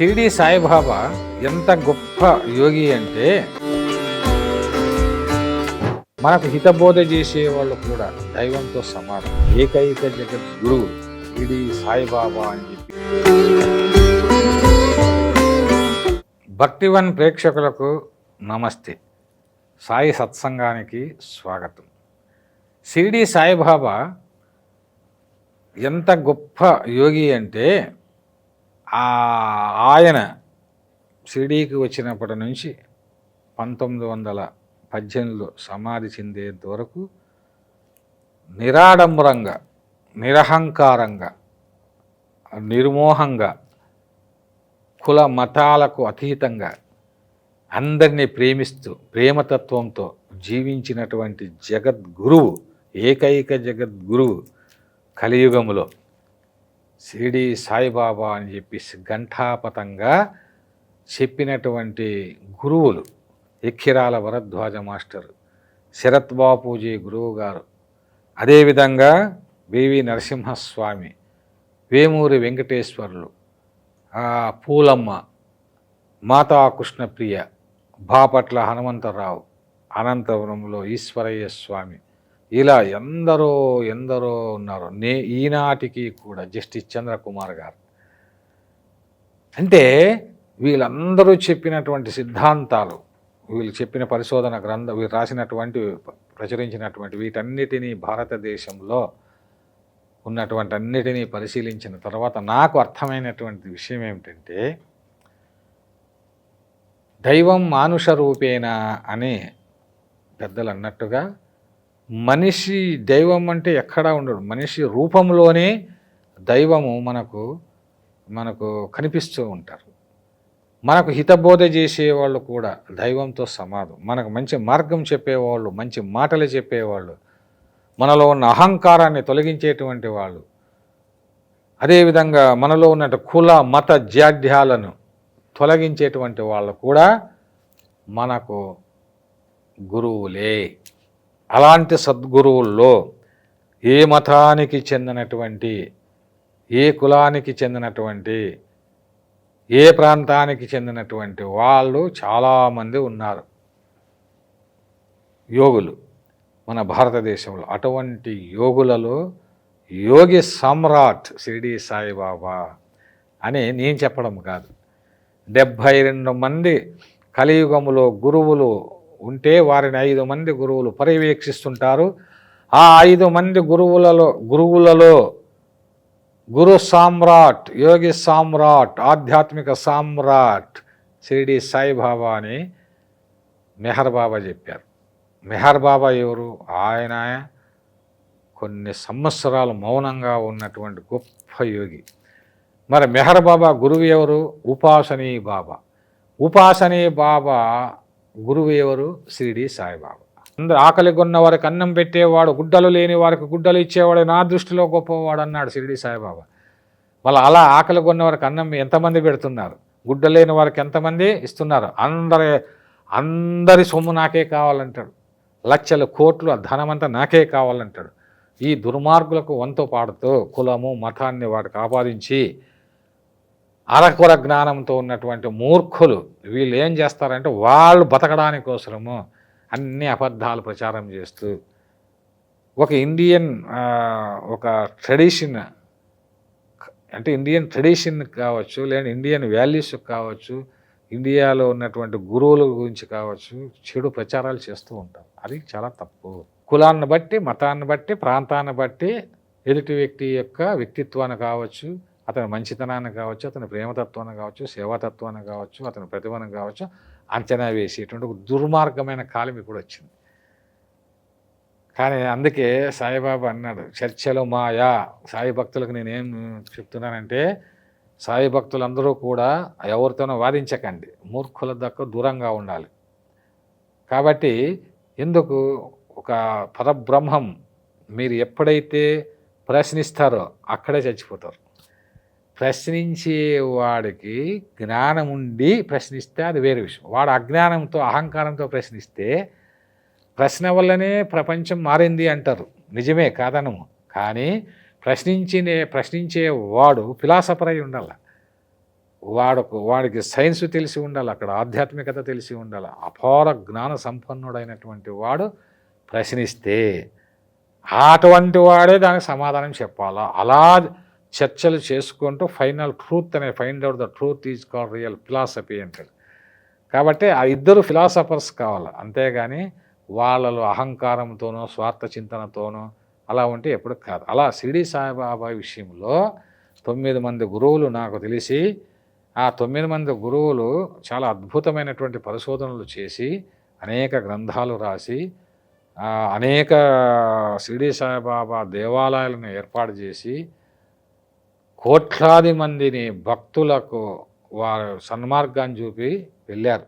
షిరిడి సాయిబాబా ఎంత గొప్ప యోగి అంటే మనకు హితబోధ చేసే వాళ్ళు కూడా దైవంతో సమానం. ఏకైక జగద్గురువు షిరిడి సాయిబాబా అని చెప్పి భక్తివన్ ప్రేక్షకులకు నమస్తే. సాయి సత్సంగానికి స్వాగతం. షిరిడి సాయిబాబా ఎంత గొప్ప యోగి అంటే ఆయన షిరిడీకి వచ్చినప్పటి నుంచి 1918లో సమాధి చెందేంత వరకు నిరాడంబరంగా, నిరహంకారంగా, నిర్మోహంగా, కుల మతాలకు అతీతంగా అందరినీ ప్రేమిస్తూ ప్రేమతత్వంతో జీవించినటువంటి జగద్గురువు, ఏకైక జగద్గురువు కలియుగములో షిరిడి సాయిబాబా అని చెప్పేసి ఘంటాపథంగా చెప్పినటువంటి గురువులు ఎక్కిరాల భరద్వాజ మాస్టర్, శరత్ బాపూజీ గురువు గారు, అదేవిధంగా వివి నరసింహస్వామి, వేమూరి వెంకటేశ్వర్లు, పూలమ్మ, మాతా కృష్ణప్రియ, బాపట్ల హనుమంతరావు, అనంతపురంలో ఈశ్వరయ్య స్వామి, ఇలా ఎందరో ఉన్నారు. ఈనాటికి కూడా జస్టిస్ చంద్రకుమార్ గారు. అంటే వీళ్ళందరూ చెప్పినటువంటి సిద్ధాంతాలు, వీళ్ళు చెప్పిన పరిశోధన వీళ్ళు రాసినటువంటి ప్రచురించినటువంటి వీటన్నిటినీ భారతదేశంలో ఉన్నటువంటి అన్నిటినీ పరిశీలించిన తర్వాత నాకు అర్థమైనటువంటి విషయం ఏమిటంటే, దైవం మానుష రూపేణ అనే పెద్దలు అన్నట్టుగా మనిషి దైవం అంటే ఎక్కడా ఉండడు. మనిషి రూపంలోనే దైవము మనకు కనిపిస్తూ ఉంటారు. మనకు హితబోధ చేసేవాళ్ళు కూడా దైవంతో సమానం. మనకు మంచి మార్గం చెప్పేవాళ్ళు, మంచి మాటలు చెప్పేవాళ్ళు, మనలో ఉన్న అహంకారాన్ని తొలగించేటువంటి వాళ్ళు, అదేవిధంగా మనలో ఉన్న కుల మత జాడ్యాలను తొలగించేటువంటి వాళ్ళు కూడా మనకు గురువులే. అలాంటి సద్గురువుల్లో ఏ మతానికి చెందినటువంటి, ఏ కులానికి చెందినటువంటి, ఏ ప్రాంతానికి చెందినటువంటి వాళ్ళు చాలామంది ఉన్నారు యోగులు మన భారతదేశంలో. అటువంటి యోగులలో యోగి సమ్రాట్ షిరిడి సాయిబాబా అని నేను చెప్పడం కాదు. 72 మంది కలియుగములో గురువులు ఉంటే వారిని 5 మంది గురువులు పర్యవేక్షిస్తుంటారు. ఆ 5 మంది గురువులలో గురు సామ్రాట్, యోగి సామ్రాట్, ఆధ్యాత్మిక సామ్రాట్ షిరిడి సాయిబాబా అని మెహర్ బాబా చెప్పారు. మెహర్ బాబా ఎవరు? ఆయన కొన్ని సంవత్సరాలు మౌనంగా ఉన్నటువంటి గొప్ప యోగి. మరి మెహర్ బాబా గురువు ఎవరు? ఉపాసనీ బాబా. ఉపాసనీ బాబా గురువు ఎవరు? షిరిడి సాయిబాబా. అందరు ఆకలి కొన్న వారికి అన్నం పెట్టేవాడు, గుడ్డలు లేని వారికి గుడ్డలు ఇచ్చేవాడు, నా దృష్టిలో గొప్పవాడు అన్నాడు షిరిడి సాయిబాబా. మళ్ళీ అలా ఆకలి కొన్న వారికి అన్నం ఎంతమంది పెడుతున్నారు? గుడ్డ లేని వారికి ఎంతమంది ఇస్తున్నారు? అందరి సొమ్ము నాకే కావాలంటాడు. లక్షల కోట్లు ధనమంతా నాకే కావాలంటాడు. ఈ దుర్మార్గులకు వంతో పాడుతూ కులము మతాన్ని వాటికి ఆపాదించి అరకొర జ్ఞానంతో ఉన్నటువంటి మూర్ఖులు వీళ్ళు ఏం చేస్తారంటే, వాళ్ళు బతకడానికి కోసము అన్ని అబద్ధాలు ప్రచారం చేస్తూ ఒక ట్రెడిషన్ అంటే ఇండియన్ ట్రెడిషన్ కావచ్చు, లేదా ఇండియన్ వాల్యూస్ కావచ్చు, ఇండియాలో ఉన్నటువంటి గురువుల గురించి కావచ్చు చెడు ప్రచారాలు చేస్తూ ఉంటారు. అది చాలా తప్పు. కులాన్ని బట్టి, మతాన్ని బట్టి, ప్రాంతాన్ని బట్టి ఎదుటి వ్యక్తి యొక్క వ్యక్తిత్వాన్ని కావచ్చు, అతని మంచితనాన్ని కావచ్చు, అతని ప్రేమతత్వాన్ని కావచ్చు, సేవాతత్వాన్ని కావచ్చు, అతని ప్రతిభను కావచ్చు అంచనా వేసేటువంటి ఒక దుర్మార్గమైన కాలం ఇప్పుడు వచ్చింది. కానీ అందుకే సాయిబాబా అన్నాడు, చర్చలు మాయా. సాయి భక్తులకు నేనేం చెప్తున్నానంటే, సాయి భక్తులందరూ కూడా ఎవరితోనో వాదించకండి, మూర్ఖుల దక్క దూరంగా ఉండాలి. కాబట్టి ఎందుకు ఒక పరబ్రహ్మం మీరు ఎప్పుడైతే ప్రశ్నిస్తారో అక్కడే చచ్చిపోతారు. ప్రశ్నించే వాడికి జ్ఞానం ఉండి ప్రశ్నిస్తే అది వేరే విషయం. వాడు అజ్ఞానంతో అహంకారంతో ప్రశ్నిస్తే ప్రశ్న వల్లనే ప్రపంచం మారింది అంటారు. నిజమే, కాదనము. కానీ ప్రశ్నించేవాడు ఫిలాసఫర్ అయి ఉండాలి. వాడికి సైన్స్ తెలిసి ఉండాలి, అక్కడ ఆధ్యాత్మికత తెలిసి ఉండాలి. అపార జ్ఞాన సంపన్నుడైనటువంటి వాడు ప్రశ్నిస్తే అటువంటి వాడే దానికి సమాధానం చెప్పాలా. అలా చర్చలు చేసుకుంటూ ఫైనల్ ట్రూత్ అనే find out the truth is called real philosophy అంటాడు. కాబట్టి ఆ ఇద్దరు ఫిలాసఫర్స్ కావాలి, అంతేగాని వాళ్ళలో అహంకారంతోనో స్వార్థ చింతనతోనో అలా ఉంటే ఎప్పుడు కాదు. అలా షిరిడి సాయిబాబా విషయంలో 9 మంది గురువులు నాకు తెలిసి, ఆ 9 మంది గురువులు చాలా అద్భుతమైనటువంటి పరిశోధనలు చేసి అనేక గ్రంథాలు రాసి అనేక షిరిడి సాయిబాబా దేవాలయాలను ఏర్పాటు చేసి కోట్లాది మందిని భక్తులకు వారు సన్మార్గాన్ని చూపి వెళ్ళారు.